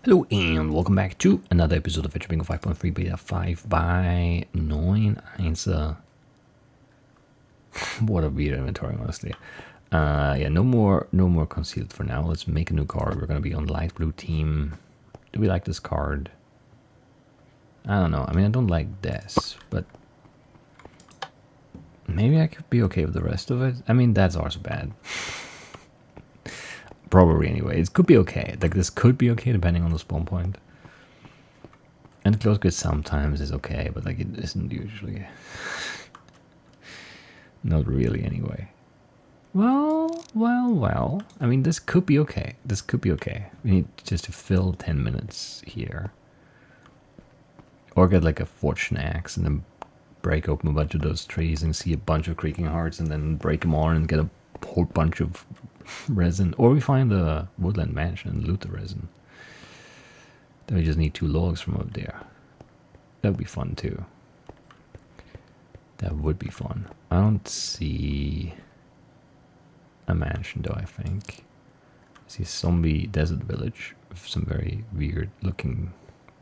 Hello and welcome back to another episode of Fetchr 5.3 Beta 5 by NeunEinser. What a weird inventory, honestly. Yeah, no more concealed for now. Let's make a new card. We're gonna be on the light blue team. Do we like this card? I don't know. I mean, I don't like this, but maybe I could be okay with the rest of it. I mean, that's also bad. Probably anyway. It could be okay. Like, this could be okay depending on the spawn point. And the close grid sometimes is okay, but like it isn't usually. Not really anyway. Well. I mean, this could be okay. This could be okay. We need just to fill 10 minutes here. Or get like a fortune axe and then break open a bunch of those trees and see a bunch of creaking hearts and then break them all and get a whole bunch of resin. Or we find the woodland mansion and loot the resin. Then we just need 2 logs from up there. That would be fun too. That would be fun. I don't see a mansion though, I think. I see a zombie desert village with some very weird looking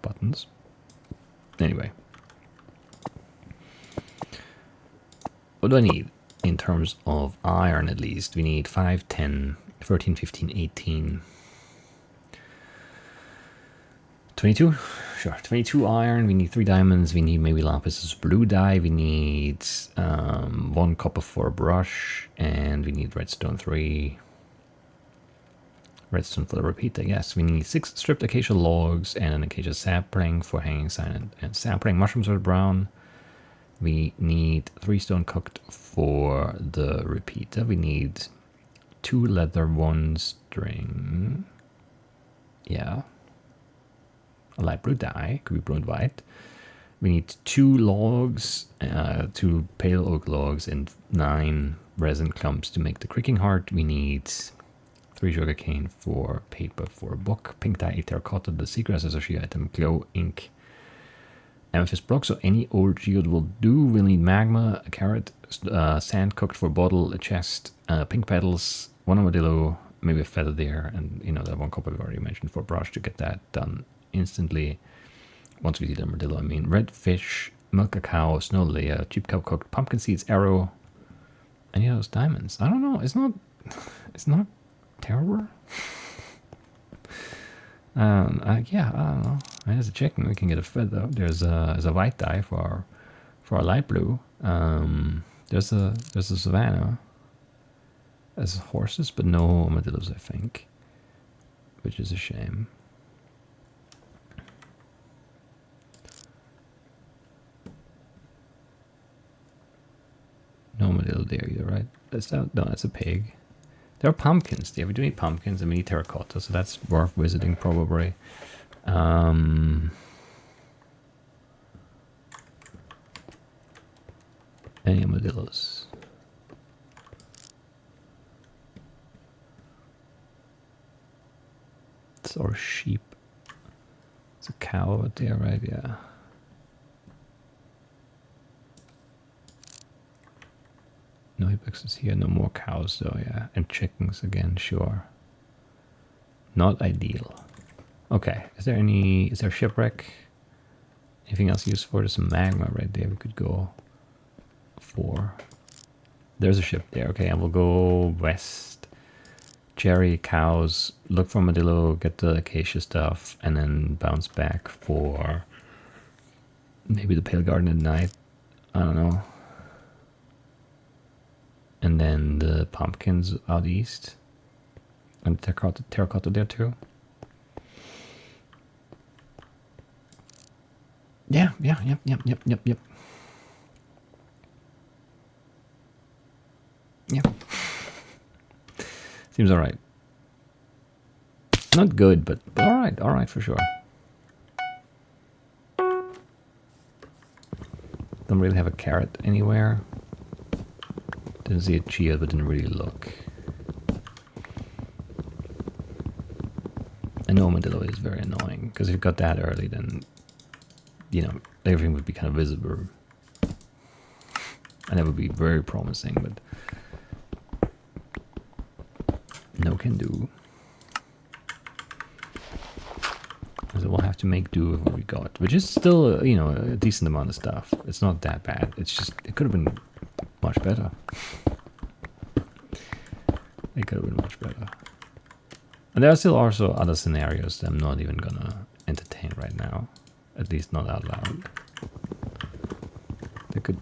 buttons. Anyway. What do I need in terms of iron at least? We need 5, 10, 13, 15, 18... 22? Sure. 22 iron, we need 3 diamonds, we need maybe lapis blue dye, we need 1 copper for a brush, and we need redstone 3. Redstone for the repeater, yes. We need 6 stripped acacia logs and an acacia sapling for hanging sign and sapling. Mushrooms are brown. We need 3 stone cooked for the repeater. We need 2 leather, 1 string. Yeah. A light blue dye, could be blue and white. We need 2 logs, 2 pale oak logs, and 9 resin clumps to make the creaking heart. We need 3 sugarcane for paper for a book, pink dye, terracotta, the seagrass associate item, glow ink, amethyst block. So any old geode will do. We'll need magma, a carrot, sand cooked for a bottle, a chest, pink petals, 1 armadillo, maybe a feather there, and you know that 1 copper we already mentioned for a brush to get that done instantly. Once we see the armadillo, I mean red fish, milk a cow, snow layer, cheap cow cooked, pumpkin seeds, arrow, any of those diamonds. I don't know. It's not terrible. Yeah, I don't know. There's a chicken. We can get a feather. There's a white dye for our light blue. There's a savannah. There's horses, but no armadillos, I think, which is a shame. No armadillo there either, right? No, that's a pig. There are pumpkins there. We do need pumpkins and we need terracotta, so that's worth visiting probably. Any armadillos? It's our sheep. It's a cow out there, right? Yeah. No hibixes here, no more cows though, yeah. And chickens again, sure. Not ideal. Okay, is there shipwreck? Anything else useful? There's some magma right there we could go for. There's a ship there, okay, and we'll go west. Cherry, cows, look for armadillo, get the acacia stuff, and then bounce back for maybe the pale garden at night. I don't know. And then the pumpkins out east. And terracotta there too. Yeah, yep. Yeah. Seems alright. Not good, but alright for sure. Don't really have a carrot anywhere. Didn't see a chia, but didn't really look. And no armadillo is very annoying, because if you got that early, then, you know, everything would be kind of visible. And that would be very promising, but no can do. we'll have to make do with what we got, which is still, you know, a decent amount of stuff. It's not that bad. It's just, it could have been much better. It could have been much better. And there are still also other scenarios that I'm not even gonna entertain right now. At least not out loud. They could,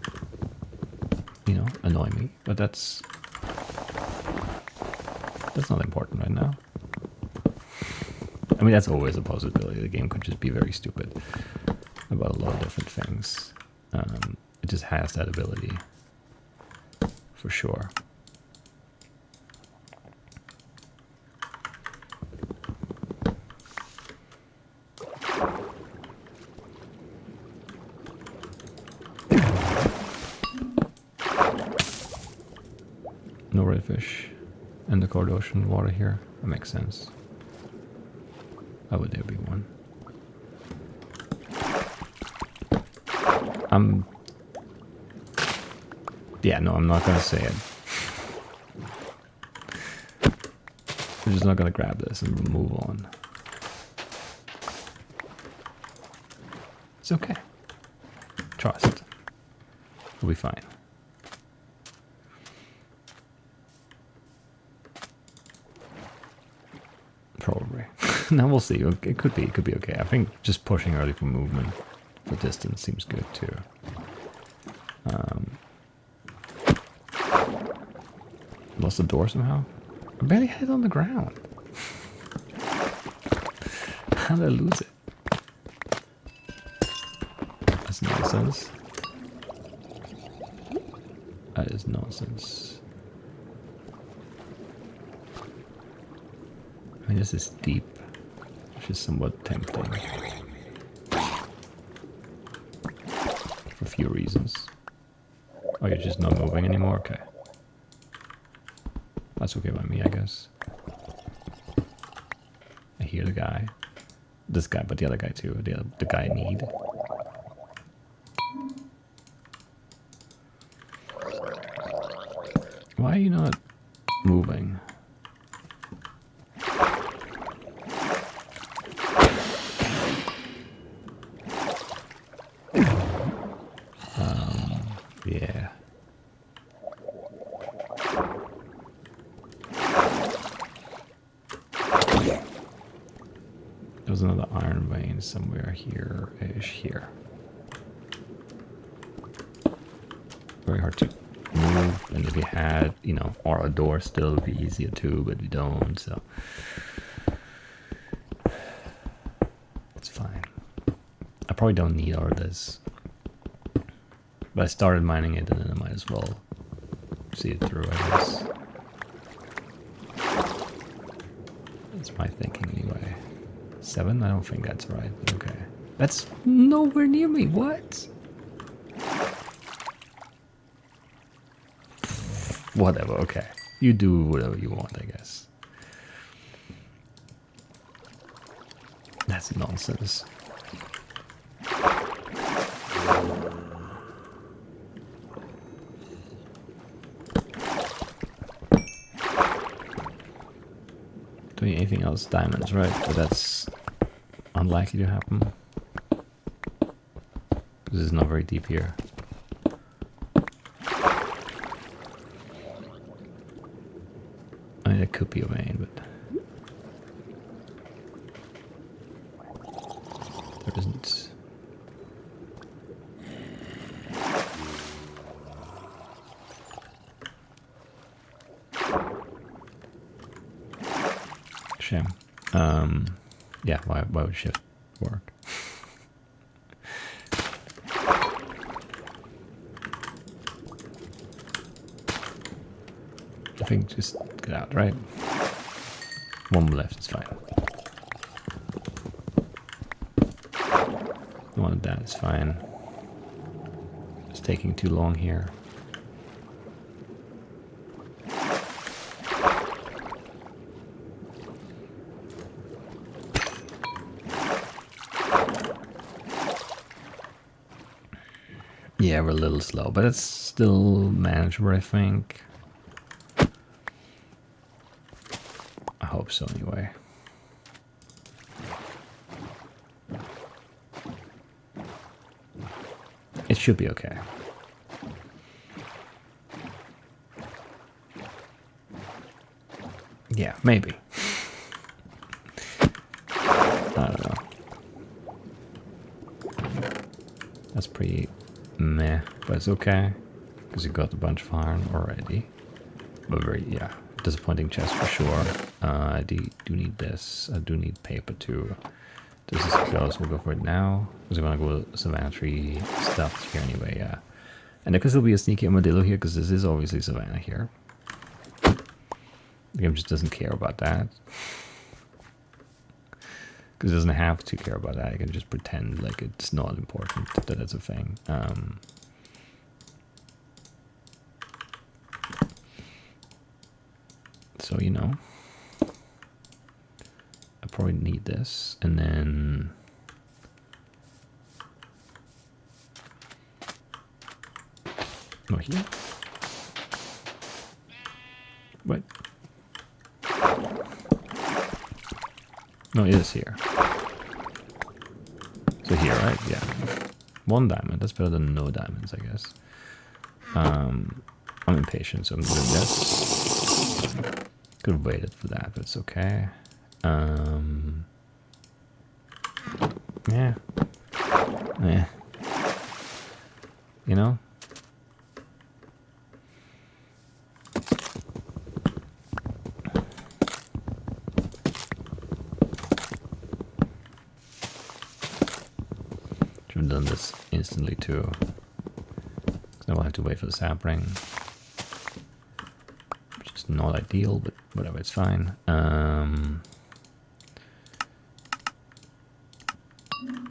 you know, annoy me, but that's not important right now. I mean, that's always a possibility. The game could just be very stupid about a lot of different things. It just has that ability, for sure. No redfish in the cold ocean water here. That makes sense. Why would there be one? Yeah, no, I'm not gonna say it. I'm just not gonna grab this and move on. It's okay. Trust. We'll be fine. Probably. Now we'll see. It could be okay. I think just pushing early for movement for distance seems good too. Lost the door somehow? I barely had it on the ground. How did I lose it? That's nonsense. That is nonsense. I mean, this is deep, which is somewhat tempting. For a few reasons. Oh, you're just not moving anymore? Okay. That's okay by me, I guess. I hear the guy. This guy, but the other guy too. The guy I need. Why are you not moving? Yeah. There's another iron vein somewhere here-ish here. Very hard to move, and if you had, you know, or a door still would be easier too, but we don't, so it's fine. I probably don't need all of this. But I started mining it, and then I might as well see it through, I guess. That's my thinking anyway. 7? I don't think that's right, but okay. That's nowhere near me, what? Whatever, okay. You do whatever you want, I guess. That's nonsense. Doing anything else, diamonds, right? But that's unlikely to happen. This is not very deep here. I mean, it could be a vein, but there isn't. Shame. Yeah, why would shift work? I think just get out, right? One left, it's fine. One of that is fine. It's taking too long here. Yeah, we're a little slow, but it's still manageable, I think. I hope so, anyway. It should be okay. Yeah, maybe. I don't know. That's pretty meh, but it's okay. Because you got a bunch of iron already. But very, yeah, disappointing chest for sure. I do need this. I do need paper too. This is close. We'll go for it now. Because we want to go with Savannah Tree stuff here anyway, yeah. And there could still be a sneaky armadillo here because this is obviously Savannah here. The game just doesn't care about that. Because it doesn't have to care about that. You can just pretend like it's not important that it's a thing. So, you know, I probably need this. And then... No, here? What? No, it is here. So here, right? Yeah. 1 diamond. That's better than no diamonds, I guess. I'm impatient, so I'm doing this. Could have waited for that, but it's okay. Yeah. Yeah. You know? Should have done this instantly too. Because now I'll have to wait for the sapling. Which is not ideal, but whatever, it's fine.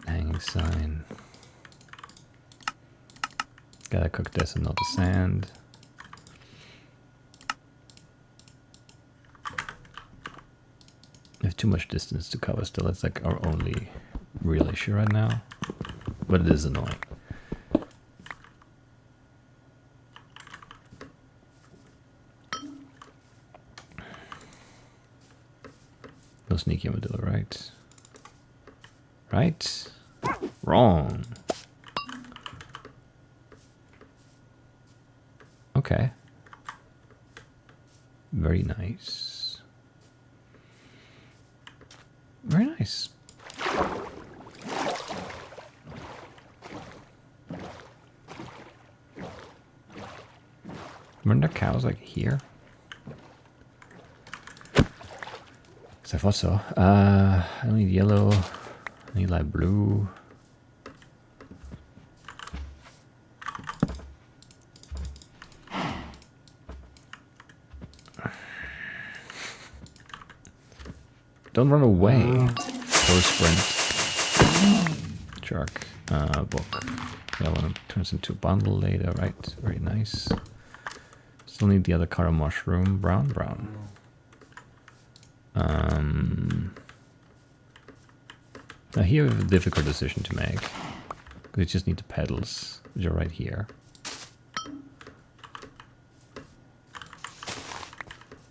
Hanging sign. Gotta cook this and not the sand. We have too much distance to cover still. It's like our only real issue right now. But it is annoying. No sneaky armadillo, right? Right? Wrong. Okay. Very nice. Very nice. Weren't there cows like here? Because I thought so. I don't need yellow. I need light blue. Don't run away. Or sprint. Shark. Book. Yeah, I want to turn this into a bundle later, right? Very nice. Still need the other color mushroom. Brown. Now here we have a difficult decision to make. Because we just need the petals, which are right here.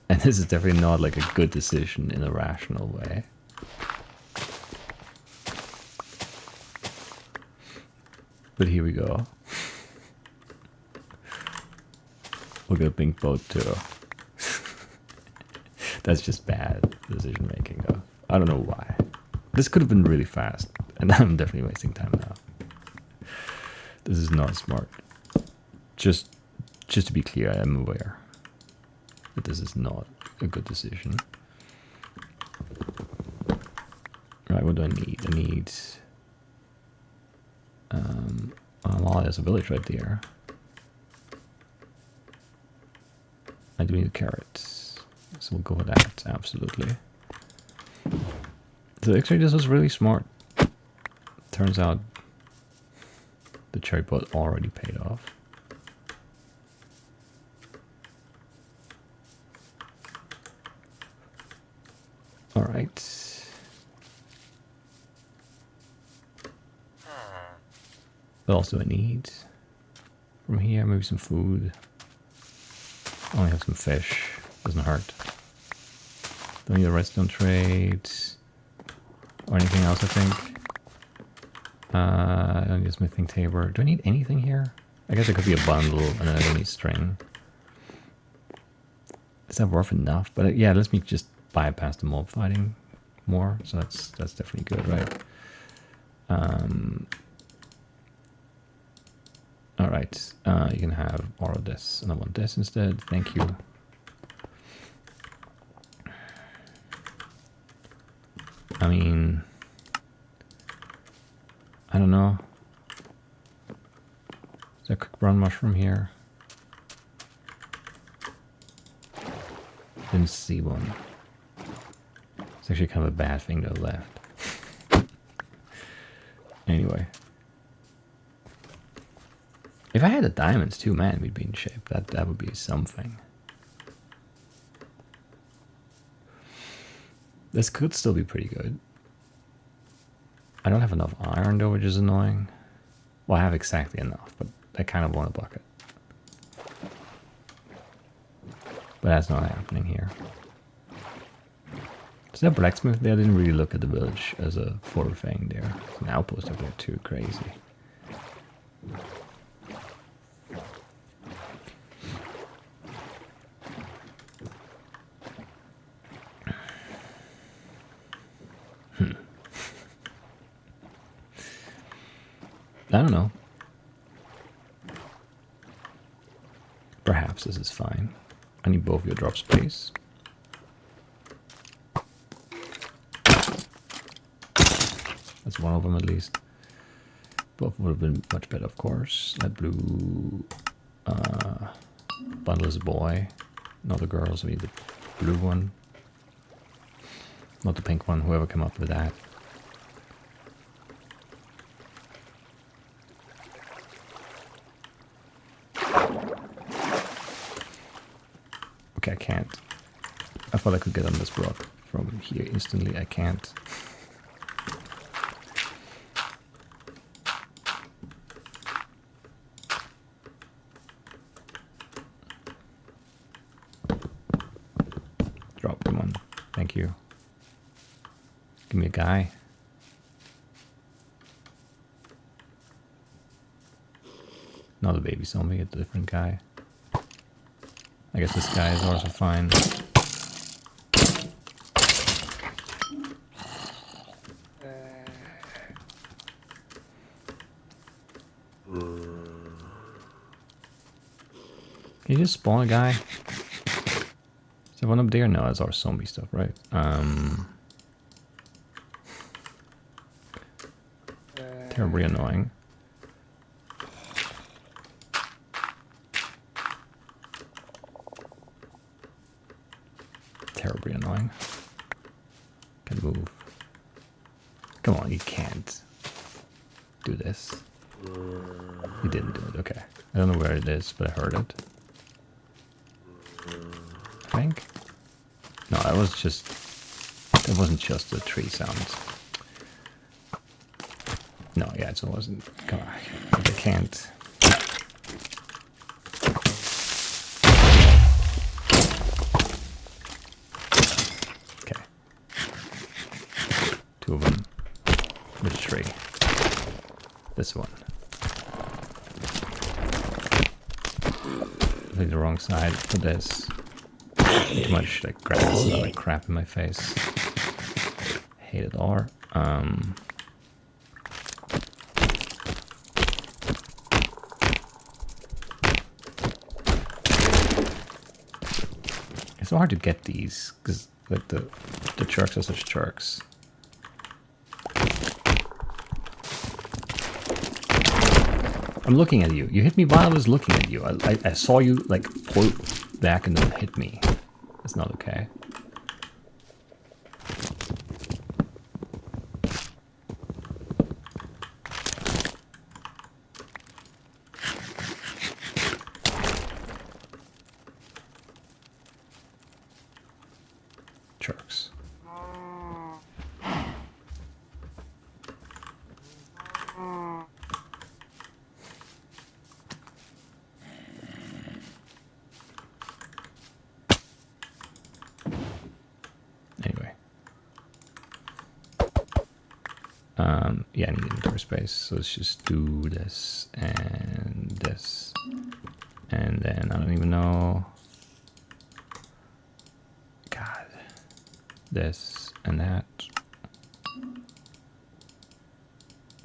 And this is definitely not like a good decision in a rational way. But here we go. We'll get a pink boat too. That's just bad decision making though. I don't know why. This could have been really fast, and I'm definitely wasting time now. This is not smart. Just to be clear, I am aware that this is not a good decision. Right, what do I need? I need... well, there's a village right there. I do need carrots, so we'll go with that, absolutely. So actually this was really smart. Turns out the cherry pot already paid off. Alright. What else do I need? From here, maybe some food. I only have some fish. Doesn't hurt. Don't need a redstone trade. Or anything else, I think. Only a smithing table. Do I need anything here? I guess it could be a bundle, and then I don't need string. Is that worth enough? But yeah, let me just bypass the mob fighting more. So that's definitely good, right? All right, you can have all of this, and I want this instead. Thank you. I mean, I don't know. Is there a quick brown mushroom here? Didn't see one. It's actually kind of a bad thing to left. Anyway. If I had the diamonds too, man, we'd be in shape. That would be something. This could still be pretty good. I don't have enough iron though, which is annoying. Well, I have exactly enough, but I kind of want a bucket. But that's not happening here. Is there a blacksmith there? I didn't really look at the village as a full thing there. There's an outpost up there too, crazy. I don't know. Perhaps this is fine. I need both your drops, please. That's one of them at least. Both would have been much better, of course. That blue bundle is a boy, not a girl, so we need the blue one. Not the pink one, whoever came up with that. Okay, I can't. I thought I could get on this block from here instantly. I can't. Drop, come on. Thank you. Give me a guy. Not a baby zombie, it's a different guy. I guess this guy is also fine. Can you just spawn a guy? Is there one up there? No, that's our zombie stuff, right? Terribly annoying. Terribly annoying. Can move. Come on, you can't do this. You didn't do it, okay. I don't know where it is, but I heard it. I think? No, that was just... That wasn't just the tree sounds. No, yeah, it wasn't... Come on, I can't... Okay. Two of them. Which tree? This one. I think the wrong side for this. Too much like grass and like crap in my face. Hate it all. It's so hard to get these because like the jerks are such jerks. I'm looking at you. You hit me while I was looking at you. I saw you like pull back and then hit me. That's not okay. Jerks. Yeah, I need inventory space. So let's just do this and this. And then I don't even know. God. This and that.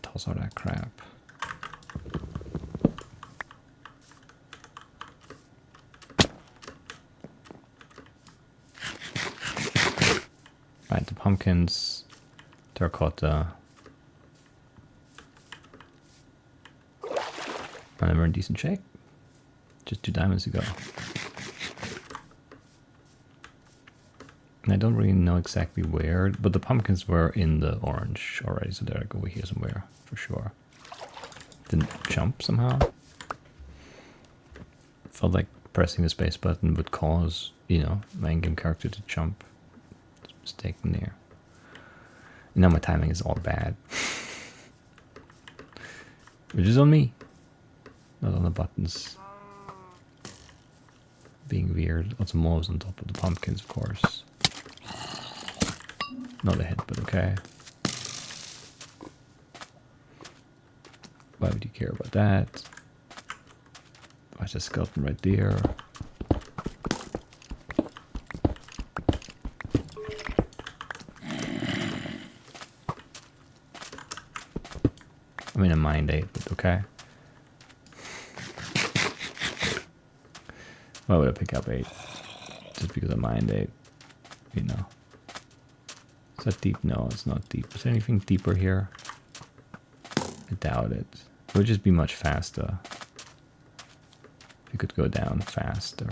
Toss all that crap. Right, the pumpkins, terracotta. And we're in decent shape. Just 2 diamonds ago. And I don't really know exactly where, but the pumpkins were in the orange already, so they're like over here somewhere, for sure. Didn't jump somehow. Felt like pressing the space button would cause, you know, my in-game character to jump. Mistaken there. Now my timing is all bad. Which is on me. Not on the buttons. Being weird. Lots of mobs on top of the pumpkins, of course. Not a hit, but okay. Why would you care about that? Watch a skeleton right there. I mean, a mind aid, but okay. Why would I pick up 8? Just because of mind aid, you know. Is that deep? No, it's not deep. Is there anything deeper here? I doubt it. It would just be much faster. If you could go down faster.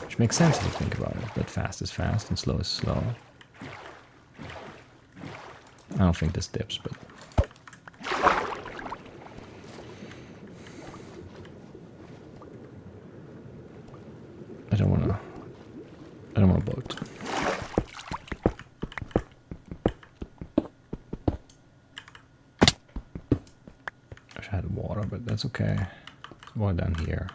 Which makes sense if you think about it. But fast is fast and slow is slow. I don't think this dips, but... I don't want a boat. Wish I had water, but that's okay. There's water down here.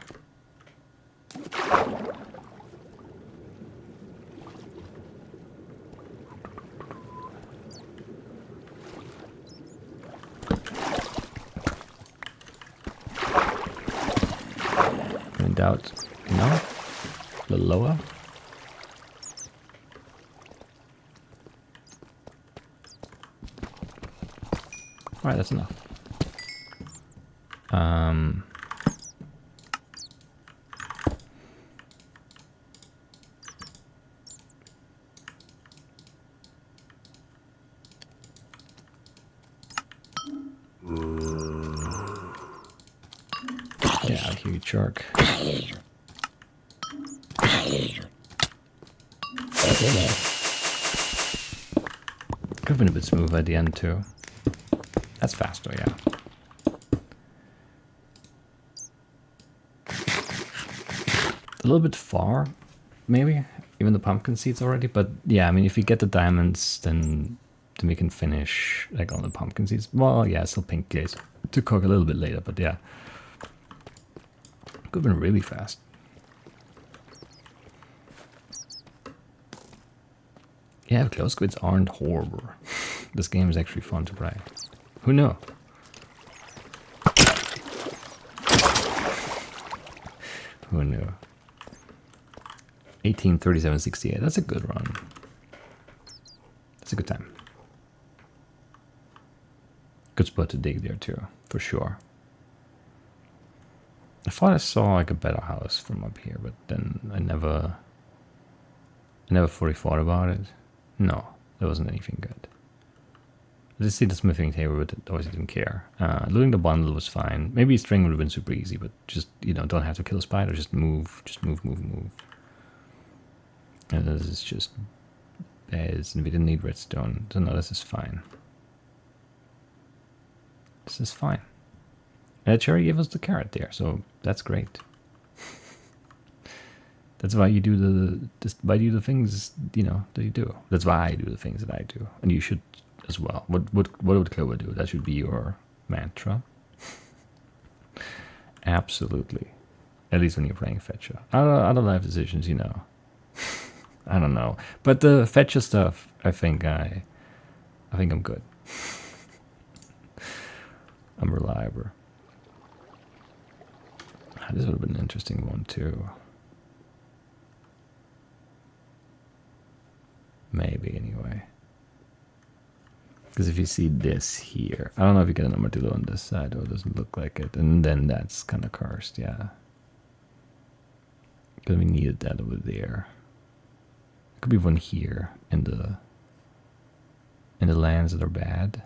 In doubt, no? A little lower. Alright, that's enough. Yeah, I hear you, shark. Could have been a bit smooth at the end too. That's faster, yeah. A little bit far, maybe. Even the pumpkin seeds already, but yeah, I mean, if you get the diamonds, then we can finish like on the pumpkin seeds. Well, yeah, still pink glaze to cook a little bit later, but yeah. Could have been really fast. Yeah, close squids aren't horrible. This game is actually fun to play. Who knew? Who knew? 18:37:68. That's a good run. That's a good time. Good spot to dig there too, for sure. I thought I saw like a better house from up here, but then I never fully thought about it. No, there wasn't anything good. I did see the smithing table, but I obviously didn't care. Looting the bundle was fine. Maybe string would have been super easy, but just, you know, don't have to kill a spider, just move. And this is just beds, and we didn't need redstone, so no, this is fine. This is fine. And Cherry gave us the carrot there, so that's great. That's why you do the things, you know, that you do. That's why I do the things that I do, and you should as well. What would Clover do? That should be your mantra. Absolutely. At least when you're playing Fetchr. Other life decisions, you know. I don't know, but the Fetchr stuff, I think I'm good. unreliable. This would have been an interesting one too. Maybe anyway. Because if you see this here, I don't know if you get an armadillo on this side, or it doesn't look like it. And then that's kind of cursed, yeah. Because we needed that over there. Could be one here in the lands that are bad.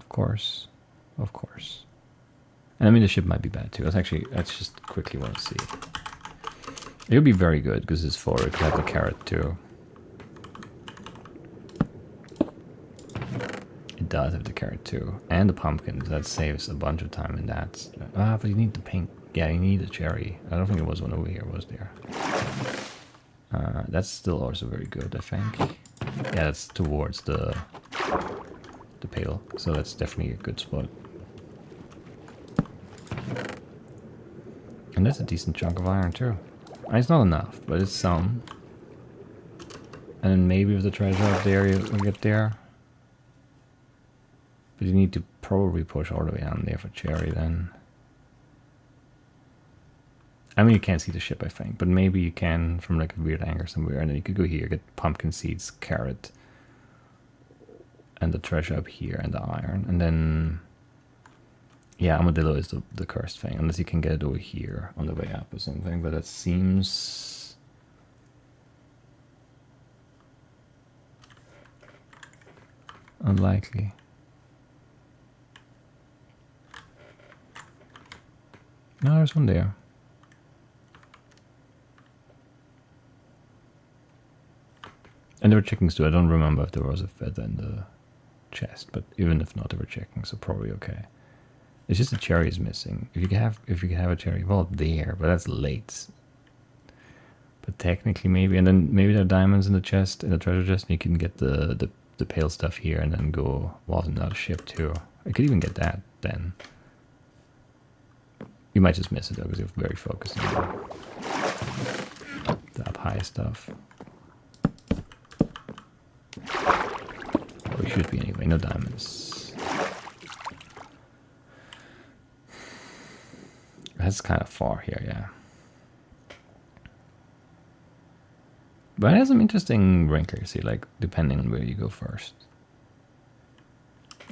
Of course. Of course. And I mean the ship might be bad too. That's just quickly want to see. It would be very good because it's 4. It could have the carrot too. It does have the carrot too. And the pumpkins. That saves a bunch of time in that. Ah, but you need the pink. Yeah, you need the cherry. I don't think there was one over here, was there? That's still also very good, I think. Yeah, that's towards the pail. So that's definitely a good spot. And that's a decent chunk of iron too. It's not enough, but it's some. And then maybe with the treasure up there, you'll get there. But you need to probably push all the way down there for cherry then. I mean, you can't see the ship, I think, but maybe you can from like a weird angle somewhere, and then you could go here, get pumpkin seeds, carrot, and the treasure up here, and the iron, and then, yeah, armadillo is the cursed thing, unless you can get it over here on the way up or something, but that seems... unlikely. No, there's one there. And there were chickens too. I don't remember if there was a feather in the chest, but even if not, there were chickens, so probably okay. It's just the cherry is missing. If you can have a cherry, well, there, but that's late. But technically, maybe, and then maybe there are diamonds in the chest, in the treasure chest, and you can get the pale stuff here, and then go was another ship too. I could even get that then. You might just miss it though, because you're very focused on the up high stuff. Or it should be anyway, no diamonds. That's kind of far here, yeah. But it has some interesting wrinkles here, like depending on where you go first.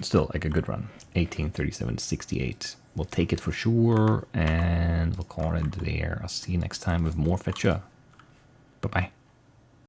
Still, like a good run. 18, 37, 68. We'll take it for sure, and we'll call it there. I'll see you next time with more Fetchr. Bye-bye.